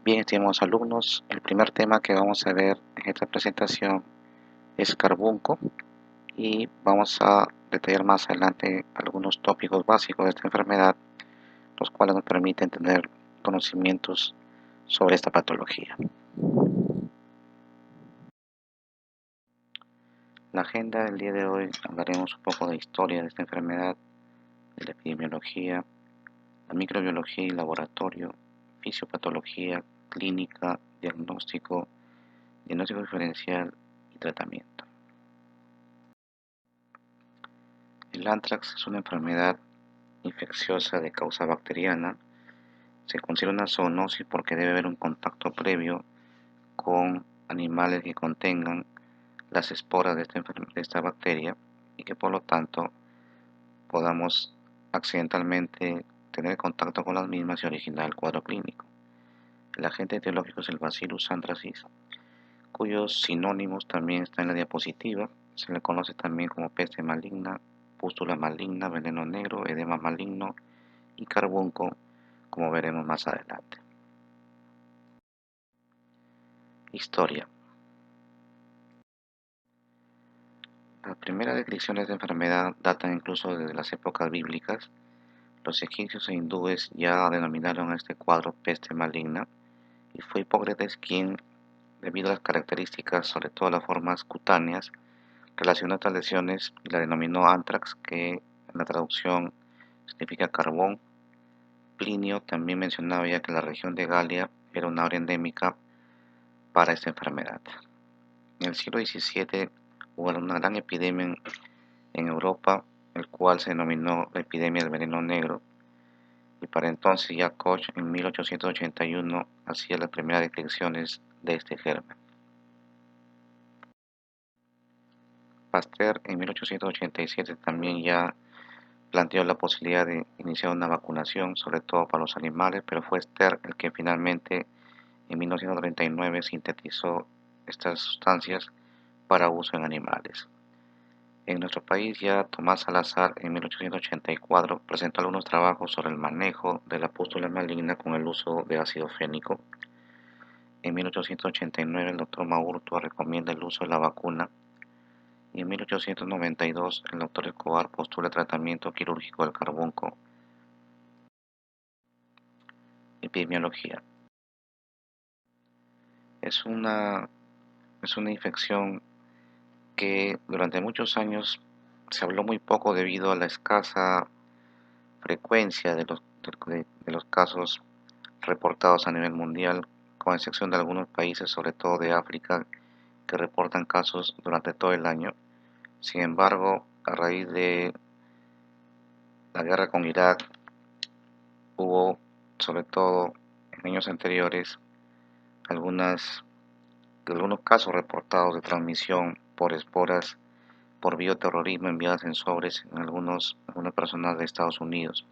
Bien, estimados alumnos, el primer tema que vamos a ver en esta presentación es carbunco y vamos a detallar más adelante algunos tópicos básicos de esta enfermedad, los cuales nos permiten tener conocimientos sobre esta patología. La agenda del día de hoy hablaremos un poco de historia de esta enfermedad, de la epidemiología, la microbiología y laboratorio, fisiopatología, clínica, diagnóstico diferencial y tratamiento. El anthrax es una enfermedad infecciosa de causa bacteriana. Se considera una zoonosis porque debe haber un contacto previo con animales que contengan las esporas de esta bacteria y que por lo tanto podamos accidentalmente tener contacto con las mismas y originar el cuadro clínico. El agente etiológico es el Bacillus anthracis, cuyos sinónimos también están en la diapositiva. Se le conoce también como peste maligna, pústula maligna, veneno negro, edema maligno y carbunco, como veremos más adelante. Historia. Las primeras descripciones de enfermedad datan incluso desde las épocas bíblicas. Los egipcios e hindúes ya denominaron a este cuadro peste maligna y fue Hipócrates quien, debido a las características, sobre todo las formas cutáneas, relacionó estas lesiones y la denominó anthrax, que en la traducción significa carbón. Plinio también mencionaba ya que la región de Galia era una área endémica para esta enfermedad. En el siglo XVII hubo una gran epidemia en Europa, el cual se denominó la epidemia del veneno negro, y para entonces ya Koch en 1881 hacía las primeras descripciones de este germen. Pasteur en 1887 también ya planteó la posibilidad de iniciar una vacunación, sobre todo para los animales, pero fue Ster el que finalmente en 1939 sintetizó estas sustancias para uso en animales. En nuestro país ya Tomás Salazar en 1884 presentó algunos trabajos sobre el manejo de la pústula maligna con el uso de ácido fénico. En 1889 el doctor Maurtua recomienda el uso de la vacuna y en 1892 el doctor Escobar postula el tratamiento quirúrgico del carbunco. Epidemiología. Es una infección que durante muchos años se habló muy poco debido a la escasa frecuencia de los casos reportados a nivel mundial, con excepción de algunos países, sobre todo de África, que reportan casos durante todo el año. Sin embargo, a raíz de la guerra con Irak, hubo, sobre todo en años anteriores, algunos casos reportados de transmisión por esporas por bioterrorismo enviadas en sobres en algunas personas de Estados Unidos.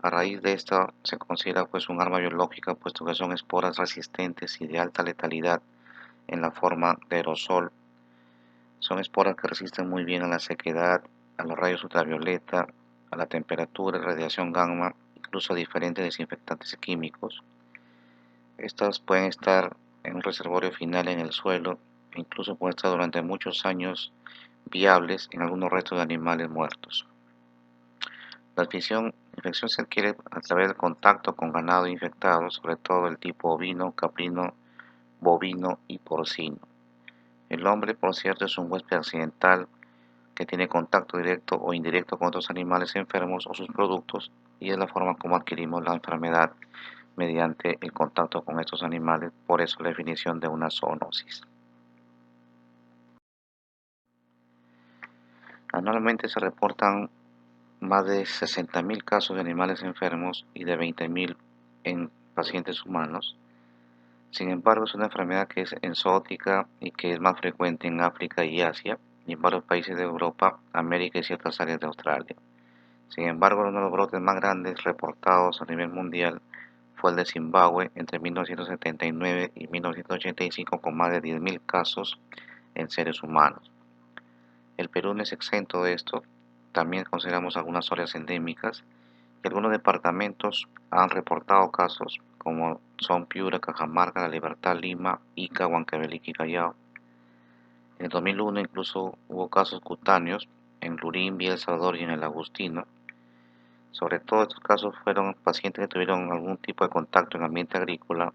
A raíz de esto se considera pues un arma biológica, puesto que son esporas resistentes y de alta letalidad en la forma de aerosol. Son esporas que resisten muy bien a la sequedad, a los rayos ultravioleta, a la temperatura, radiación gamma, incluso a diferentes desinfectantes químicos. Estas pueden estar en un reservorio final en el suelo e incluso pueden estar durante muchos años viables en algunos restos de animales muertos. La infección se adquiere a través del contacto con ganado infectado, sobre todo el tipo ovino, caprino, bovino y porcino. El hombre, por cierto, es un huésped accidental que tiene contacto directo o indirecto con otros animales enfermos o sus productos, y es la forma como adquirimos la enfermedad mediante el contacto con estos animales, por eso la definición de una zoonosis. Anualmente se reportan más de 60.000 casos de animales enfermos y de 20.000 en pacientes humanos. Sin embargo, es una enfermedad que es exótica y que es más frecuente en África y Asia, y en varios países de Europa, América y ciertas áreas de Australia. Sin embargo, uno de los brotes más grandes reportados a nivel mundial fue el de Zimbabue entre 1979 y 1985, con más de 10.000 casos en seres humanos. El Perú no es exento de esto. También consideramos algunas áreas endémicas y algunos departamentos han reportado casos, como son Piura, Cajamarca, La Libertad, Lima, Ica, Huancavelica y Callao. En el 2001 incluso hubo casos cutáneos en Lurín, Villa El Salvador y en el Agustino. Sobre todo estos casos fueron pacientes que tuvieron algún tipo de contacto en ambiente agrícola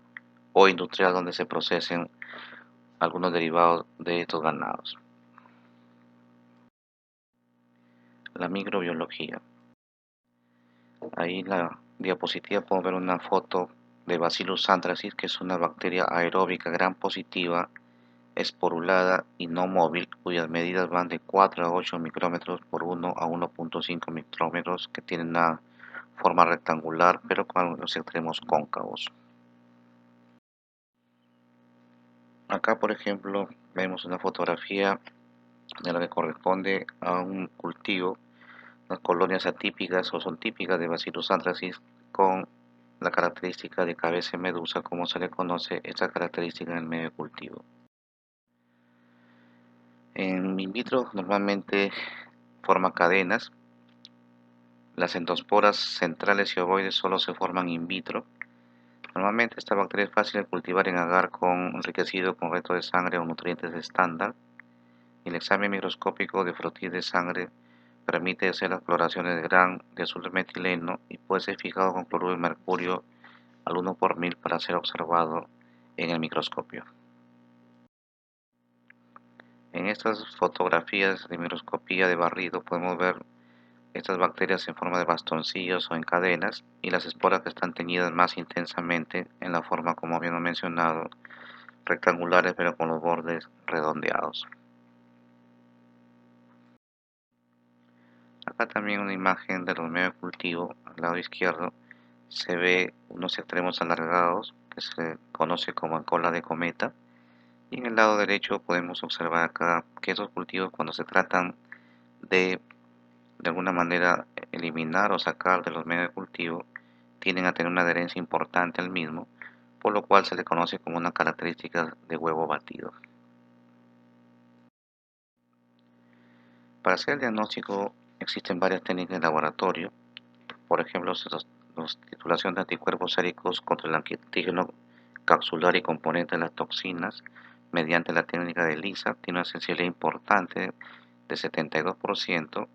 o industrial donde se procesen algunos derivados de estos ganados. La microbiología. Ahí en la diapositiva podemos ver una foto de Bacillus anthracis, que es una bacteria aeróbica gram positiva, esporulada y no móvil, cuyas medidas van de 4 a 8 micrómetros por 1 a 1.5 micrómetros, que tienen una forma rectangular pero con los extremos cóncavos. Acá, por ejemplo, vemos una fotografía de lo que corresponde a un cultivo, las colonias atípicas o son típicas de Bacillus anthracis con la característica de cabeza de medusa, como se le conoce esta característica en el medio de cultivo. En in vitro normalmente forma cadenas. Las endosporas centrales y ovoides solo se forman in vitro. Normalmente esta bacteria es fácil de cultivar en agar enriquecido con resto de sangre o nutrientes estándar. El examen microscópico de frotis de sangre permite hacer las coloraciones de gran de azul de metileno y puede ser fijado con cloruro de mercurio al 1 por 1000 para ser observado en el microscopio. En estas fotografías de microscopía de barrido podemos ver estas bacterias en forma de bastoncillos o en cadenas y las esporas que están teñidas más intensamente en la forma, como habíamos mencionado, rectangulares pero con los bordes redondeados. Acá también una imagen de los medios de cultivo. Al lado izquierdo se ve unos extremos alargados que se conoce como cola de cometa, y en el lado derecho podemos observar acá que esos cultivos, cuando se tratan de alguna manera eliminar o sacar de los medios de cultivo, tienden a tener una adherencia importante al mismo, por lo cual se le conoce como una característica de huevo batido. Para hacer el diagnóstico existen varias técnicas de laboratorio. Por ejemplo, la titulación de anticuerpos séricos contra el antígeno capsular y componente de las toxinas mediante la técnica de ELISA tiene una sensibilidad importante de 72%,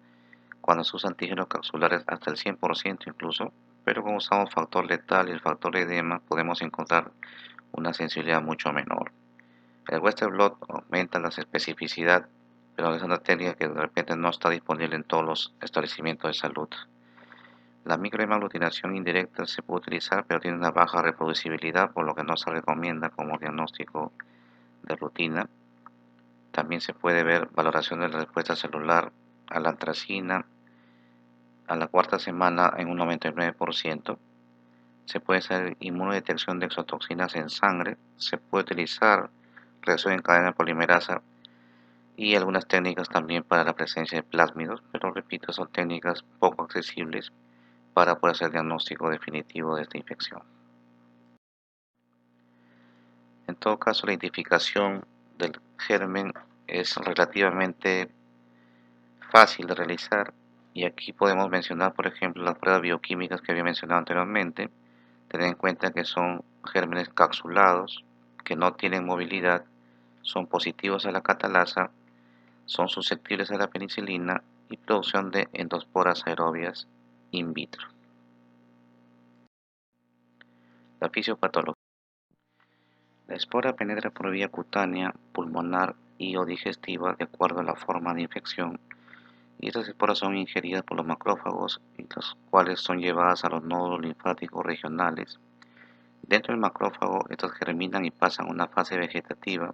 cuando se usa antígenos capsulares hasta el 100% incluso, pero cuando usamos factor letal y el factor edema podemos encontrar una sensibilidad mucho menor. El Western blot aumenta la especificidad, pero es una técnica que de repente no está disponible en todos los establecimientos de salud. La microhemaglutinación indirecta se puede utilizar, pero tiene una baja reproducibilidad, por lo que no se recomienda como diagnóstico de rutina. También se puede ver valoración de la respuesta celular a la antracina a la cuarta semana en un 99%. Se puede hacer inmunodetección de exotoxinas en sangre. Se puede utilizar reacción en cadena polimerasa y algunas técnicas también para la presencia de plásmidos, pero repito, son técnicas poco accesibles para poder hacer el diagnóstico definitivo de esta infección. En todo caso, la identificación del germen es relativamente fácil de realizar, y aquí podemos mencionar, por ejemplo, las pruebas bioquímicas que había mencionado anteriormente. Tener en cuenta que son gérmenes capsulados, que no tienen movilidad, son positivos a la catalasa, son susceptibles a la penicilina y producción de endosporas aerobias in vitro. La fisiopatología. La espora penetra por vía cutánea, pulmonar y o digestiva de acuerdo a la forma de infección, y estas esporas son ingeridas por los macrófagos, y las cuales son llevadas a los nódulos linfáticos regionales. Dentro del macrófago, estas germinan y pasan a una fase vegetativa,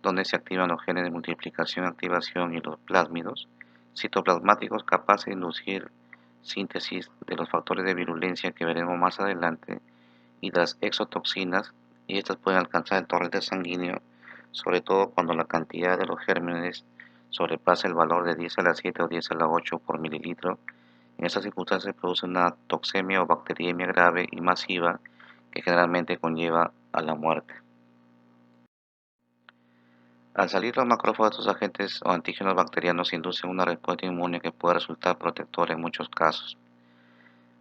donde se activan los genes de multiplicación, activación y los plásmidos citoplasmáticos capaces de inducir síntesis de los factores de virulencia que veremos más adelante y de las exotoxinas, y estas pueden alcanzar el torrente sanguíneo, sobre todo cuando la cantidad de los gérmenes sobrepasa el valor de 10 a la 7 o 10 a la 8 por mililitro. En estas circunstancias se produce una toxemia o bacteriemia grave y masiva que generalmente conlleva a la muerte. Al salir los macrófagos, estos agentes o antígenos bacterianos inducen una respuesta inmune que puede resultar protectora en muchos casos.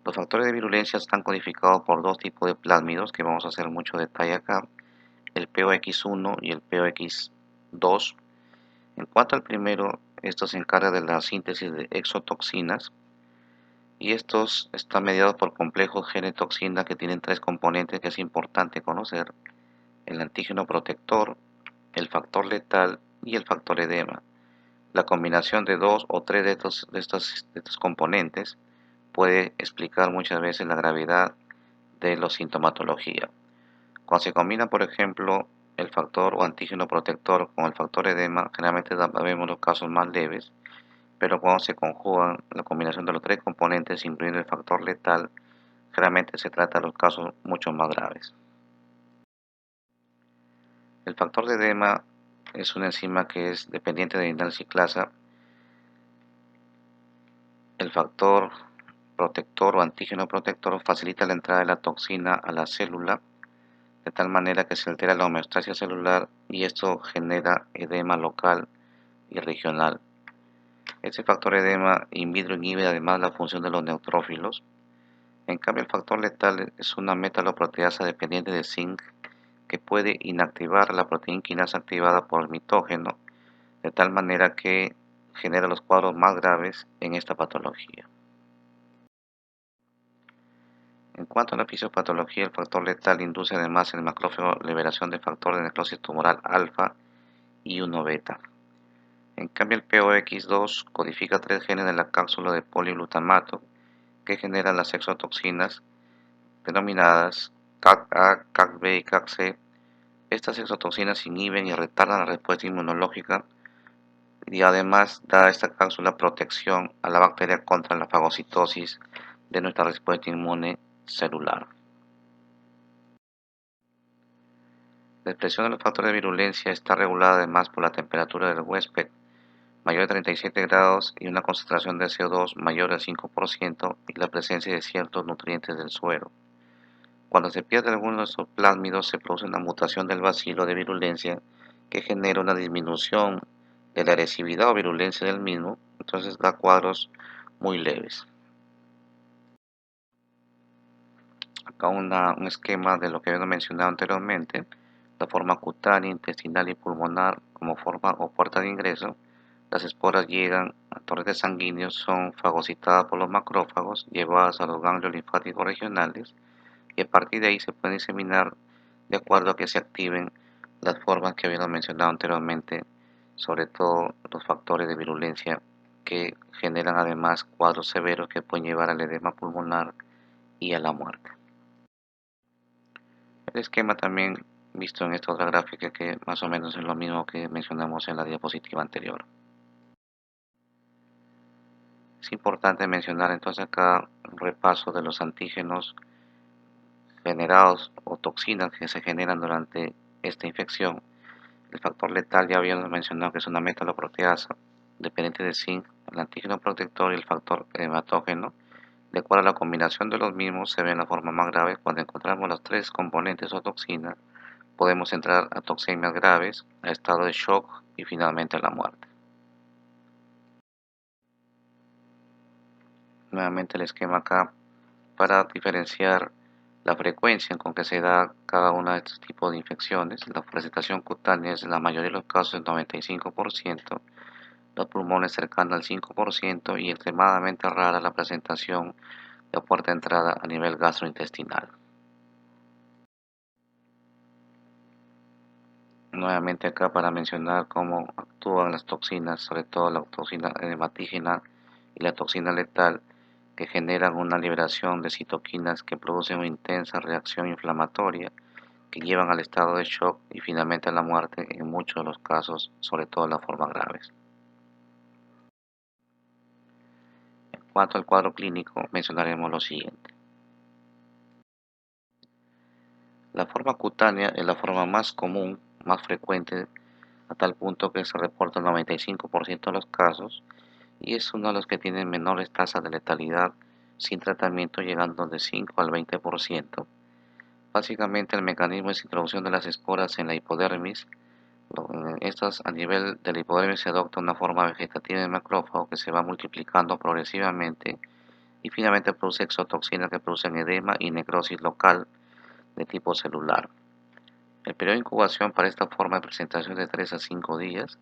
Los factores de virulencia están codificados por dos tipos de plásmidos que vamos a hacer mucho detalle acá, el POX1 y el POX2. En cuanto al primero, esto se encarga de la síntesis de exotoxinas y estos están mediados por complejos genetoxina que tienen tres componentes que es importante conocer: el antígeno protector, el factor letal y el factor edema. La combinación de dos o tres de estos componentes puede explicar muchas veces la gravedad de la sintomatología. Cuando se combina, por ejemplo, el factor o antígeno protector con el factor edema, generalmente vemos los casos más leves, pero cuando se conjugan la combinación de los tres componentes, incluyendo el factor letal, generalmente se trata de los casos mucho más graves. El factor de edema es una enzima que es dependiente de la ciclasa. El factor protector o antígeno protector facilita la entrada de la toxina a la célula de tal manera que se altera la homeostasia celular y esto genera edema local y regional. Este factor edema in vitro inhibe además la función de los neutrófilos. En cambio, el factor letal es una metaloproteasa dependiente de zinc que puede inactivar la proteína quinasa activada por el mitógeno, de tal manera que genera los cuadros más graves en esta patología. En cuanto a la fisiopatología, el factor letal induce además en el macrófago la liberación del factor de necrosis tumoral alfa y 1 beta. En cambio, el POX2 codifica tres genes de la cápsula de poliglutamato que generan las exotoxinas denominadas CAC-A, CAC-B y CAC-C. Estas exotoxinas inhiben y retardan la respuesta inmunológica y además da a esta cápsula protección a la bacteria contra la fagocitosis de nuestra respuesta inmune celular. La expresión de los factores de virulencia está regulada además por la temperatura del huésped mayor de 37 grados y una concentración de CO2 mayor al 5% y la presencia de ciertos nutrientes del suero. Cuando se pierde alguno de estos plásmidos se produce una mutación del bacilo de virulencia que genera una disminución de la agresividad o virulencia del mismo, entonces da cuadros muy leves. Acá un esquema de lo que había mencionado anteriormente, la forma cutánea, intestinal y pulmonar como forma o puerta de ingreso. Las esporas llegan a torrentes sanguíneos, son fagocitadas por los macrófagos, llevadas a los ganglios linfáticos regionales y a partir de ahí se pueden diseminar de acuerdo a que se activen las formas que habíamos mencionado anteriormente, sobre todo los factores de virulencia que generan además cuadros severos que pueden llevar al edema pulmonar y a la muerte. El esquema también visto en esta otra gráfica que más o menos es lo mismo que mencionamos en la diapositiva anterior. Es importante mencionar entonces acá un repaso de los antígenos generados o toxinas que se generan durante esta infección. El factor letal ya habíamos mencionado que es una metaloproteasa dependiente de zinc, el antígeno protector y el factor hematógeno. De acuerdo a la combinación de los mismos se ve en la forma más grave. Cuando encontramos los tres componentes o toxinas podemos entrar a toxemias graves, a estado de shock y finalmente a la muerte. Nuevamente el esquema acá para diferenciar la frecuencia con que se da cada uno de estos tipos de infecciones. La presentación cutánea es en la mayoría de los casos el 95%, los pulmones cercanos al 5% y extremadamente rara la presentación de puerta de entrada a nivel gastrointestinal. Nuevamente acá para mencionar cómo actúan las toxinas, sobre todo la toxina hematígena y la toxina letal, que generan una liberación de citoquinas que producen una intensa reacción inflamatoria que llevan al estado de shock y finalmente a la muerte en muchos de los casos, sobre todo en las formas graves. En cuanto al cuadro clínico, mencionaremos lo siguiente. La forma cutánea es la forma más común, más frecuente, a tal punto que se reporta el 95% de los casos y es uno de los que tienen menores tasas de letalidad sin tratamiento llegando de 5 al 20%. Básicamente el mecanismo es introducción de las esporas en la hipodermis. Estas a nivel de la hipodermis se adopta una forma vegetativa de macrófago que se va multiplicando progresivamente y finalmente produce exotoxinas que producen edema y necrosis local de tipo celular. El periodo de incubación para esta forma de presentación es de 3 a 5 días.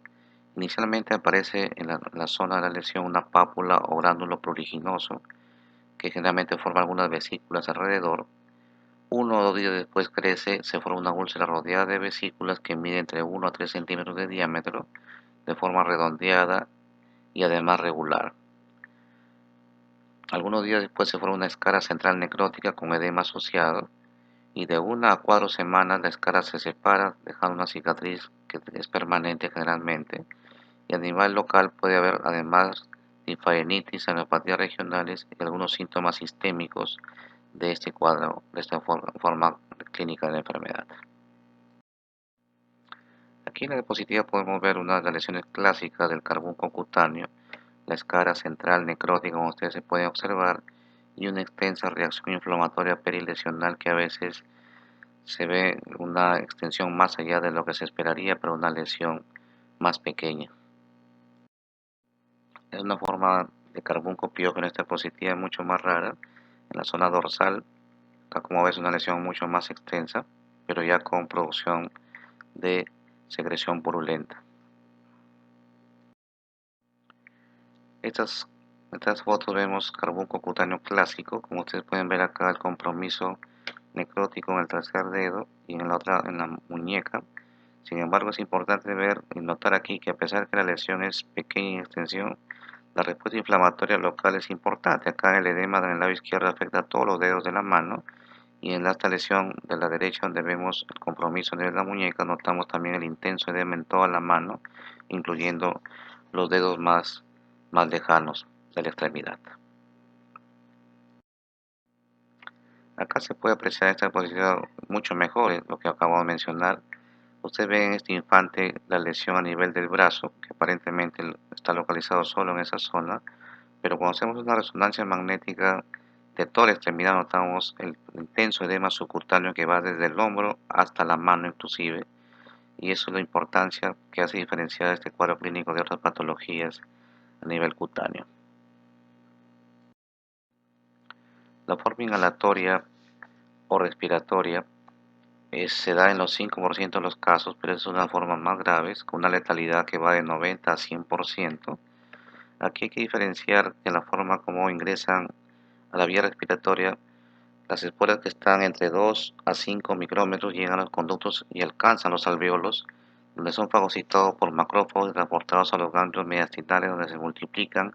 Inicialmente aparece en la zona de la lesión una pápula o gránulo pruriginoso que generalmente forma algunas vesículas alrededor. 1 o 2 días después crece, se forma una úlcera rodeada de vesículas que mide entre 1 a 3 centímetros de diámetro, de forma redondeada y además regular. Algunos días después se forma una escara central necrótica con edema asociado y de 1 a 4 semanas la escara se separa dejando una cicatriz que es permanente generalmente y a nivel local puede haber además linfadenititis, angiopatías regionales y algunos síntomas sistémicos de este cuadro, de esta forma clínica de la enfermedad. Aquí en la diapositiva podemos ver una de las lesiones clásicas del carbunco cutáneo, la escara central necrótica como ustedes se pueden observar y una extensa reacción inflamatoria perilesional que a veces se ve una extensión más allá de lo que se esperaría para una lesión más pequeña. Es una forma de carbuncopio que en esta diapositiva es mucho más rara. En la zona dorsal, acá como ves una lesión mucho más extensa, pero ya con producción de secreción purulenta. Estas, estas fotos vemos carbunco cutáneo clásico, como ustedes pueden ver acá el compromiso necrótico en el tercer dedo y en la otra en la muñeca. Sin embargo, es importante ver y notar aquí que a pesar que la lesión es pequeña en extensión, la respuesta inflamatoria local es importante. Acá el edema en el lado izquierdo afecta a todos los dedos de la mano y en esta lesión de la derecha donde vemos el compromiso de la muñeca notamos también el intenso edema en toda la mano, incluyendo los dedos más lejanos de la extremidad. Acá se puede apreciar esta posición mucho mejor, lo que acabo de mencionar. Usted ve en este infante la lesión a nivel del brazo, que aparentemente está localizado solo en esa zona, pero cuando hacemos una resonancia magnética de toda la extremidad notamos el intenso edema subcutáneo que va desde el hombro hasta la mano inclusive, y eso es la importancia que hace diferenciar este cuadro clínico de otras patologías a nivel cutáneo. La forma inhalatoria o respiratoria se da en los 5% de los casos, pero es una forma más grave, con una letalidad que va de 90 a 100%. Aquí hay que diferenciar de la forma como ingresan a la vía respiratoria. Las esporas que están entre 2 a 5 micrómetros llegan a los conductos y alcanzan los alvéolos, donde son fagocitados por macrófagos y transportados a los ganglios mediastinales donde se multiplican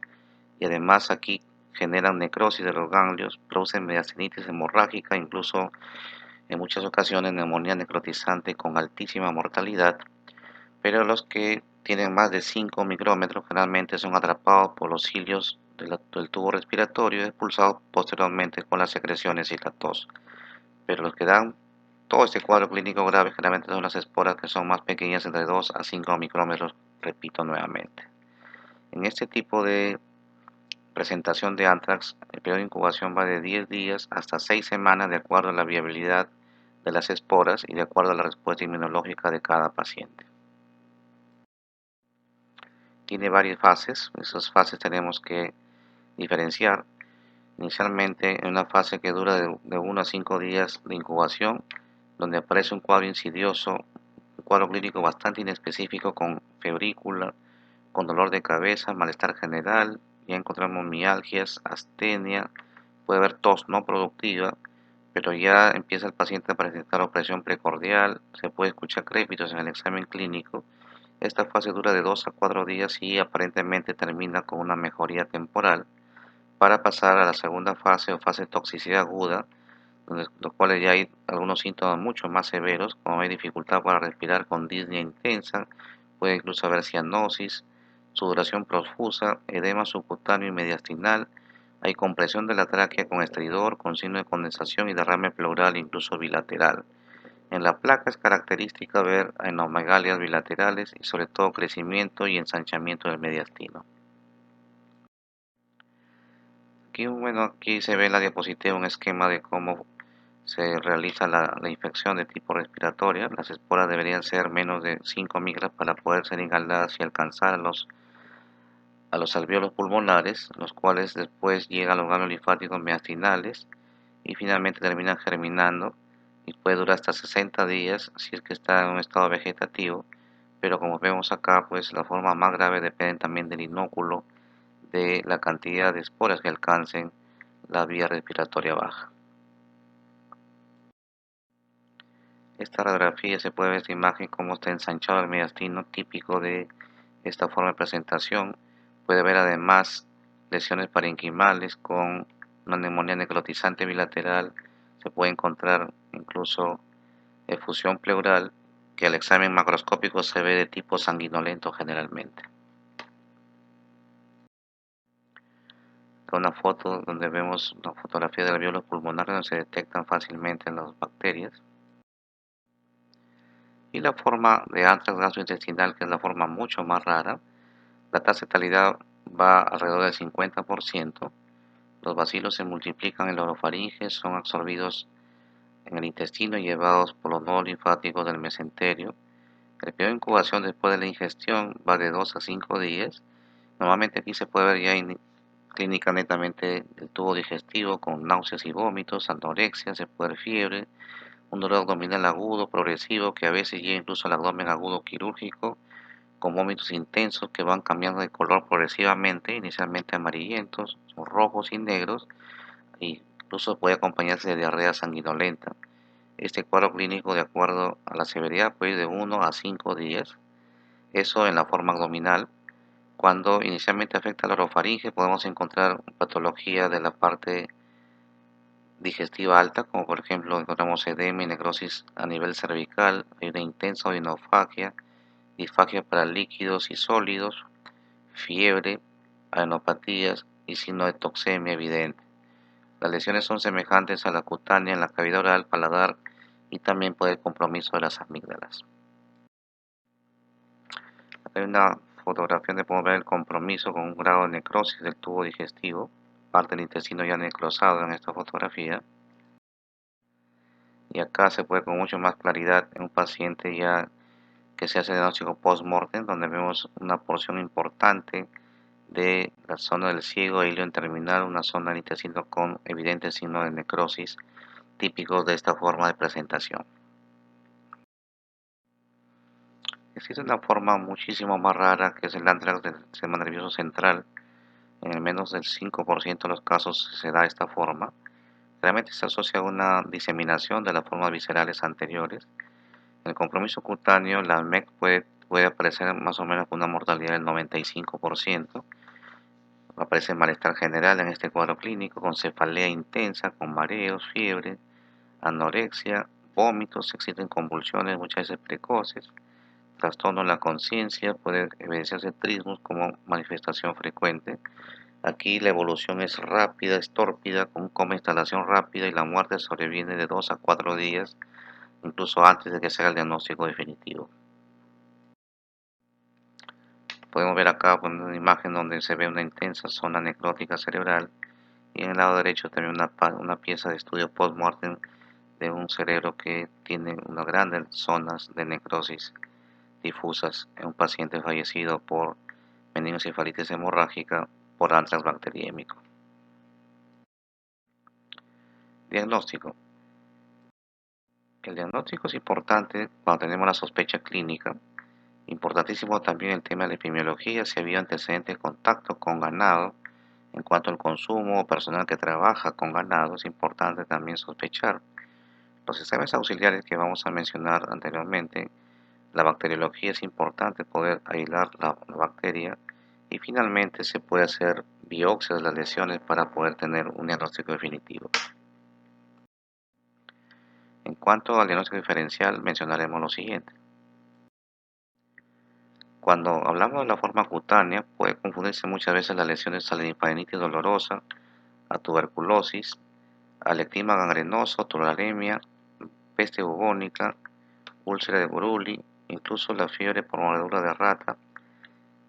y además aquí generan necrosis de los ganglios, producen mediastinitis hemorrágica, incluso en muchas ocasiones neumonía necrotizante con altísima mortalidad, pero los que tienen más de 5 micrómetros generalmente son atrapados por los cilios del tubo respiratorio y expulsados posteriormente con las secreciones y la tos. Pero los que dan todo este cuadro clínico grave generalmente son las esporas que son más pequeñas, entre 2 a 5 micrómetros, repito nuevamente. En este tipo de presentación de anthrax, el periodo de incubación va de 10 días hasta 6 semanas de acuerdo a la viabilidad de las esporas y de acuerdo a la respuesta inmunológica de cada paciente. Tiene varias fases, esas fases tenemos que diferenciar. Inicialmente en una fase que dura de 1 a 5 días de incubación, donde aparece un cuadro insidioso, un cuadro clínico bastante inespecífico con febrícula, con dolor de cabeza, malestar general, ya encontramos mialgias, astenia, puede haber tos no productiva, pero ya empieza el paciente a presentar opresión precordial, se puede escuchar crépitos en el examen clínico. Esta fase dura de 2 a 4 días y aparentemente termina con una mejoría temporal para pasar a la segunda fase o fase de toxicidad aguda, donde los cuales ya hay algunos síntomas mucho más severos, como hay dificultad para respirar con disnea intensa, puede incluso haber cianosis, sudoración profusa, edema subcutáneo y mediastinal, hay compresión de la tráquea con estridor, con signo de condensación y derrame pleural incluso bilateral. En la placa es característica ver anomegalias bilaterales y sobre todo crecimiento y ensanchamiento del mediastino. Aquí se ve en la diapositiva un esquema de cómo se realiza la infección de tipo respiratoria. Las esporas deberían ser menos de 5 micras para poder ser inhaladas y alcanzar a los alvéolos pulmonares, los cuales después llegan a los ganglios linfáticos mediastinales y finalmente terminan germinando y puede durar hasta 60 días si es que está en un estado vegetativo, pero como vemos acá, pues la forma más grave depende también del inóculo, de la cantidad de esporas que alcancen la vía respiratoria baja. Esta radiografía se puede ver esta imagen cómo está ensanchado el mediastino típico de esta forma de presentación. Puede ver además lesiones parenquimales con una neumonía necrotizante bilateral. Se puede encontrar incluso efusión pleural que al examen macroscópico se ve de tipo sanguinolento generalmente. Una foto donde vemos una fotografía del alvéolo pulmonar donde se detectan fácilmente las bacterias. Y la forma de antrax gastrointestinal, que es la forma mucho más rara, la tasa de letalidad va alrededor del 50%. Los bacilos se multiplican en la orofaringe, son absorbidos en el intestino y llevados por los nodos linfáticos del mesenterio. El periodo de incubación después de la ingestión va de 2 a 5 días. Normalmente aquí se puede ver ya en clínica netamente el tubo digestivo con náuseas y vómitos, anorexia, se puede ver fiebre, un dolor abdominal agudo, progresivo, que a veces llega incluso al abdomen agudo quirúrgico, con vómitos intensos que van cambiando de color progresivamente, inicialmente amarillentos, rojos y negros, e incluso puede acompañarse de diarrea sanguinolenta. Este cuadro clínico, de acuerdo a la severidad, puede ir de 1 a 5 días. Eso en la forma abdominal. Cuando inicialmente afecta la orofaringe, podemos encontrar patología de la parte digestiva alta, como por ejemplo encontramos edema y necrosis a nivel cervical, hay una intensa odinofagia, disfagia para líquidos y sólidos, fiebre, adenopatías y signo de toxemia evidente. Las lesiones son semejantes a la cutánea en la cavidad oral, paladar y también puede haber compromiso de las amígdalas. Hay una fotografía donde podemos ver el compromiso con un grado de necrosis del tubo digestivo, parte del intestino ya necrosado en esta fotografía. Y acá se puede con mucho más claridad en un paciente ya que se hace diagnóstico post-mortem, donde vemos una porción importante de la zona del ciego e ilio terminal, una zona del intestino con evidentes signos de necrosis típicos de esta forma de presentación. Existe una forma muchísimo más rara que es el antrax del sistema nervioso central. En el menos del 5% de los casos se da esta forma. Realmente se asocia a una diseminación de las formas viscerales anteriores. En el compromiso cutáneo, la MEC puede aparecer más o menos con una mortalidad del 95%. Aparece malestar general en este cuadro clínico, con cefalea intensa, con mareos, fiebre, anorexia, vómitos, existen convulsiones muchas veces precoces, trastorno en la conciencia, puede evidenciarse trismus como manifestación frecuente. Aquí la evolución es rápida, es tórpida, con coma instalación rápida y la muerte sobreviene de 2 a 4 días, incluso antes de que se haga el diagnóstico definitivo. Podemos ver acá una imagen donde se ve una intensa zona necrótica cerebral y en el lado derecho también una pieza de estudio post-mortem de un cerebro que tiene unas grandes zonas de necrosis difusas en un paciente fallecido por meningoencefalitis hemorrágica por antrax bacteriémico. Diagnóstico. El diagnóstico es importante cuando tenemos la sospecha clínica. Importantísimo también el tema de la epidemiología, si había antecedentes de contacto con ganado. En cuanto al consumo personal que trabaja con ganado, es importante también sospechar. Los exámenes auxiliares que vamos a mencionar anteriormente, la bacteriología es importante poder aislar la bacteria y finalmente se puede hacer biopsia de las lesiones para poder tener un diagnóstico definitivo. En cuanto al diagnóstico diferencial, mencionaremos lo siguiente. Cuando hablamos de la forma cutánea, puede confundirse muchas veces las lesiones a la linfadenititis dolorosa, a tuberculosis, al ectima gangrenoso, tularemia, peste bubónica, úlcera de Buruli, incluso la fiebre por mordedura de rata.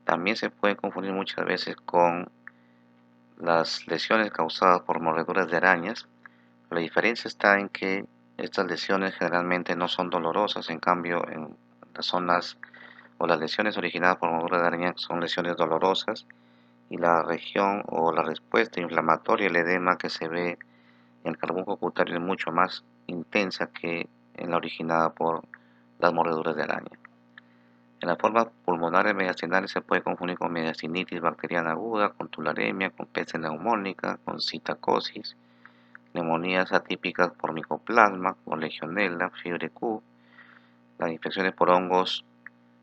También se puede confundir muchas veces con las lesiones causadas por mordeduras de arañas. La diferencia está en que estas lesiones generalmente no son dolorosas, en cambio en las zonas o las lesiones originadas por mordeduras de araña son lesiones dolorosas y la región o la respuesta inflamatoria, el edema que se ve en el carbunco cutáneo es mucho más intensa que en la originada por las mordeduras de araña. En la forma pulmonar mediastinal se puede confundir con mediastinitis bacteriana aguda, con tularemia, con peste neumónica, con citacosis, neumonías atípicas por micoplasma, con legionela, fiebre Q, las infecciones por hongos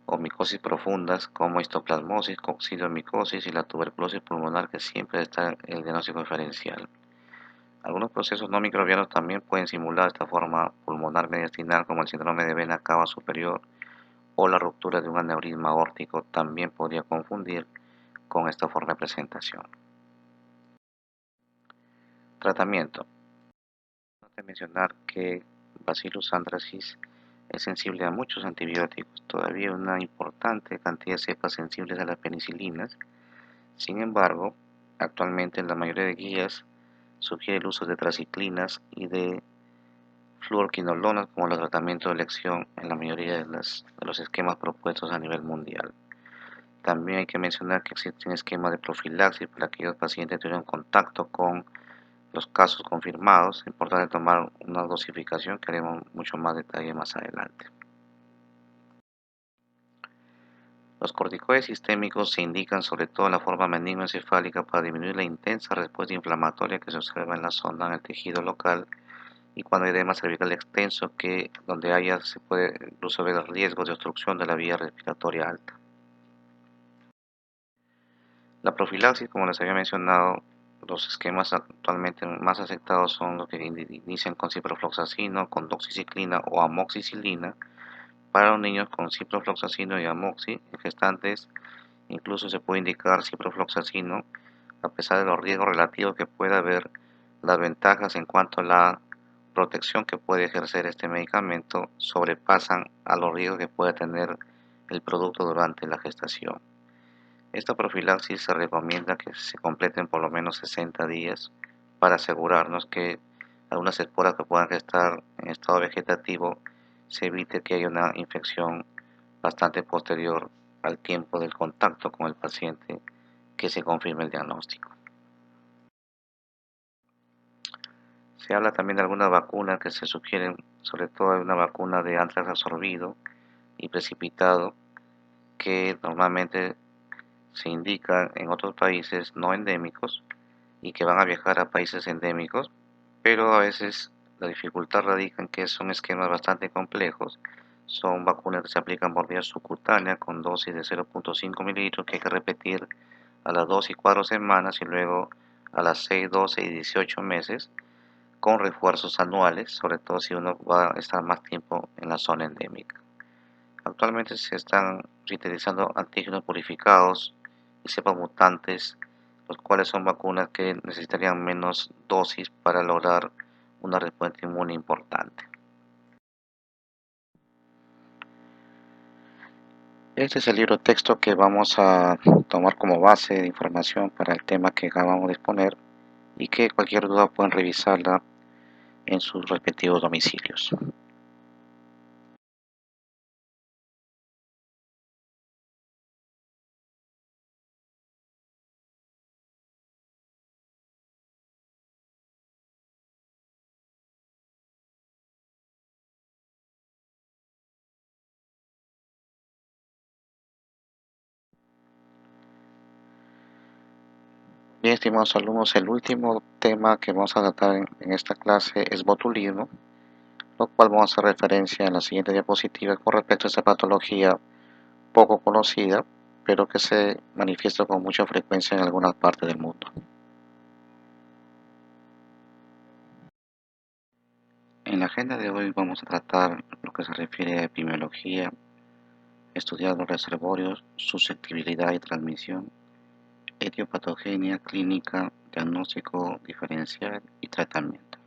o micosis profundas como histoplasmosis, coccidiomicosis y la tuberculosis pulmonar, que siempre está en el diagnóstico diferencial. Algunos procesos no microbianos también pueden simular esta forma pulmonar mediastinal, como el síndrome de vena cava superior o la ruptura de un aneurisma aórtico también podría confundir con esta forma de presentación. Tratamiento. Importante mencionar que Bacillus anthracis es sensible a muchos antibióticos, todavía una importante cantidad de cepas sensibles a las penicilinas. Sin embargo, actualmente la mayoría de guías sugiere el uso de tetraciclinas y de fluoroquinolonas como el tratamiento de elección en la mayoría de los esquemas propuestos a nivel mundial. También hay que mencionar que existe un esquema de profilaxis para aquellos pacientes que tuvieron contacto con los casos confirmados. Es importante tomar una dosificación que haremos mucho más detalle más adelante. Los corticoides sistémicos se indican sobre todo en la forma meningoencefálica para disminuir la intensa respuesta inflamatoria que se observa en la zona, en el tejido local, y cuando hay edema cervical extenso, que donde haya se puede incluso ver riesgos de obstrucción de la vía respiratoria alta. La profilaxis, como les había mencionado, los esquemas actualmente más aceptados son los que inician con ciprofloxacino, con doxiciclina o amoxicilina. Para los niños con ciprofloxacino y amoxi, en gestantes incluso se puede indicar ciprofloxacino, a pesar de los riesgos relativos que pueda haber. Las ventajas en cuanto a la protección que puede ejercer este medicamento sobrepasan a los riesgos que puede tener el producto durante la gestación. Esta profilaxis se recomienda que se completen por lo menos 60 días para asegurarnos que algunas esporas que puedan estar en estado vegetativo se evite que haya una infección bastante posterior al tiempo del contacto con el paciente que se confirme el diagnóstico. Se habla también de algunas vacunas que se sugieren, sobre todo una vacuna de antrax absorbido y precipitado, que normalmente se indica en otros países no endémicos y que van a viajar a países endémicos, pero a veces la dificultad radica en que son esquemas bastante complejos. Son vacunas que se aplican por vía subcutánea con dosis de 0.5 mililitros que hay que repetir a las 2 y 4 semanas y luego a las 6, 12 y 18 meses con refuerzos anuales, sobre todo si uno va a estar más tiempo en la zona endémica. Actualmente se están utilizando antígenos purificados y cepas mutantes, los cuales son vacunas que necesitarían menos dosis para lograr una respuesta inmune importante. Este es el libro texto que vamos a tomar como base de información para el tema que acabamos de exponer y que cualquier duda pueden revisarla en sus respectivos domicilios. Bien, estimados alumnos, el último tema que vamos a tratar en esta clase es botulismo, lo cual vamos a hacer referencia en la siguiente diapositiva con respecto a esta patología poco conocida, pero que se manifiesta con mucha frecuencia en algunas partes del mundo. En la agenda de hoy vamos a tratar lo que se refiere a epidemiología, estudiar los reservorios, susceptibilidad y transmisión, etiopatogenia clínica, diagnóstico diferencial y tratamiento.